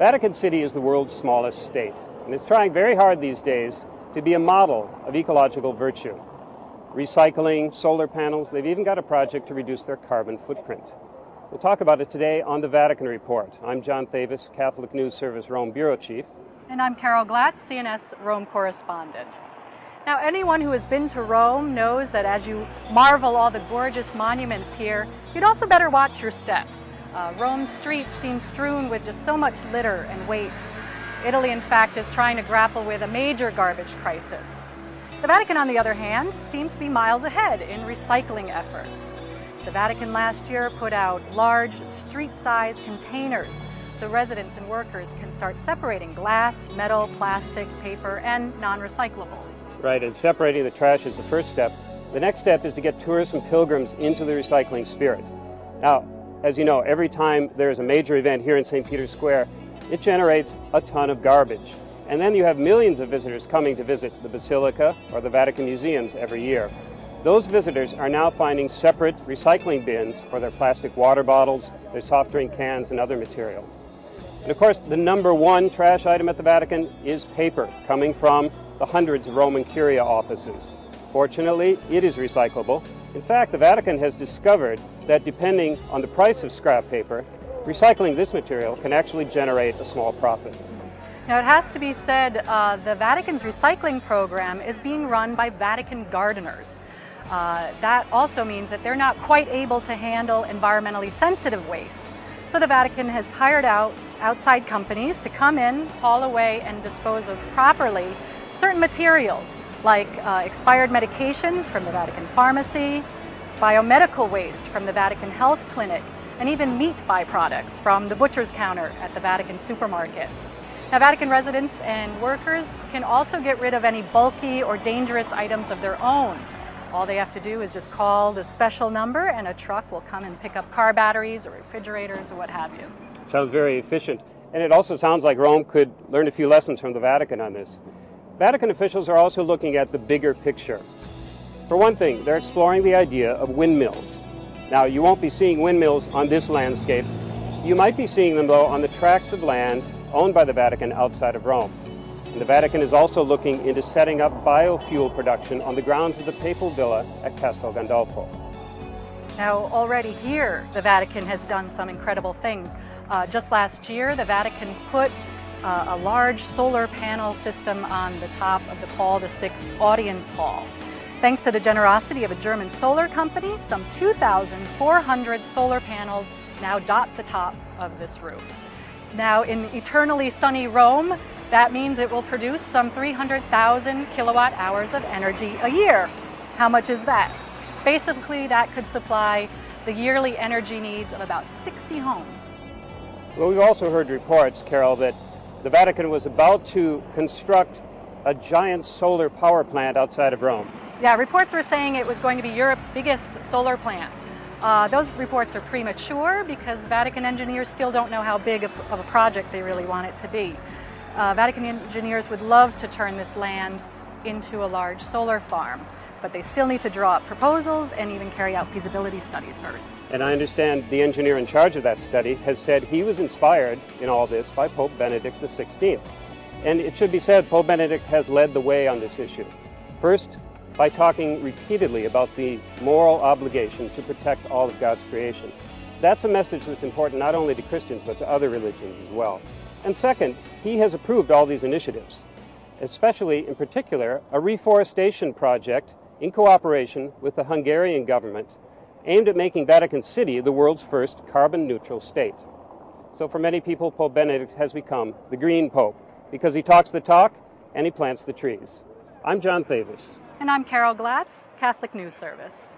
Vatican City is the world's smallest state, and it's trying very hard these days to be a model of ecological virtue. Recycling, solar panels, they've even got a project to reduce their carbon footprint. We'll talk about it today on the Vatican Report. I'm John Thavis, Catholic News Service Rome Bureau Chief. And I'm Carol Glatz, CNS Rome Correspondent. Now, anyone who has been to Rome knows that as you marvel all the gorgeous monuments here, you'd also better watch your step. Rome's streets seem strewn with just so much litter and waste. Italy, in fact, is trying to grapple with a major garbage crisis. The Vatican, on the other hand, seems to be miles ahead in recycling efforts. The Vatican last year put out large, street-sized containers so residents and workers can start separating glass, metal, plastic, paper, and non-recyclables. Right, and separating the trash is the first step. The next step is to get tourists and pilgrims into the recycling spirit. Now, as you know, every time there's a major event here in St. Peter's Square, it generates a ton of garbage. And then you have millions of visitors coming to visit the Basilica or the Vatican museums every year. Those visitors are now finding separate recycling bins for their plastic water bottles, their soft drink cans, and other material. And of course, the number one trash item at the Vatican is paper, coming from the hundreds of Roman Curia offices. Fortunately, it is recyclable. In fact, the Vatican has discovered that depending on the price of scrap paper, recycling this material can actually generate a small profit. Now, it has to be said, the Vatican's recycling program is being run by Vatican gardeners. That also means that they're not quite able to handle environmentally sensitive waste. So the Vatican has hired out outside companies to come in, haul away, and dispose of properly certain materials like expired medications from the Vatican pharmacy, biomedical waste from the Vatican Health Clinic, and even meat byproducts from the butcher's counter at the Vatican supermarket. Now, Vatican residents and workers can also get rid of any bulky or dangerous items of their own. All they have to do is just call the special number and a truck will come and pick up car batteries or refrigerators or what have you. Sounds very efficient. And it also sounds like Rome could learn a few lessons from the Vatican on this. Vatican officials are also looking at the bigger picture. For one thing, they're exploring the idea of windmills. Now, you won't be seeing windmills on this landscape. You might be seeing them, though, on the tracts of land owned by the Vatican outside of Rome. And the Vatican is also looking into setting up biofuel production on the grounds of the Papal Villa at Castel Gandolfo. Now, already here, the Vatican has done some incredible things. Just last year, the Vatican put a large solar panel system on the top of the Paul VI audience hall. Thanks to the generosity of a German solar company, some 2,400 solar panels now dot the top of this roof. Now, in eternally sunny Rome, that means it will produce some 300,000 kilowatt hours of energy a year. How much is that? Basically, that could supply the yearly energy needs of about 60 homes. Well, we've also heard reports, Carol, that the Vatican was about to construct a giant solar power plant outside of Rome. Yeah, reports were saying it was going to be Europe's biggest solar plant. Those reports are premature because Vatican engineers still don't know how big of a project they really want it to be. Vatican engineers would love to turn this land into a large solar farm, but they still need to draw up proposals and even carry out feasibility studies first. And I understand the engineer in charge of that study has said he was inspired in all this by Pope Benedict XVI. And it should be said, Pope Benedict has led the way on this issue. First, by talking repeatedly about the moral obligation to protect all of God's creation. That's a message that's important not only to Christians, but to other religions as well. And second, he has approved all these initiatives, especially, in particular, a reforestation project in cooperation with the Hungarian government aimed at making Vatican City the world's first carbon-neutral state. So for many people, Pope Benedict has become the Green Pope because he talks the talk and he plants the trees. I'm John Thavis. And I'm Carol Glatz, Catholic News Service.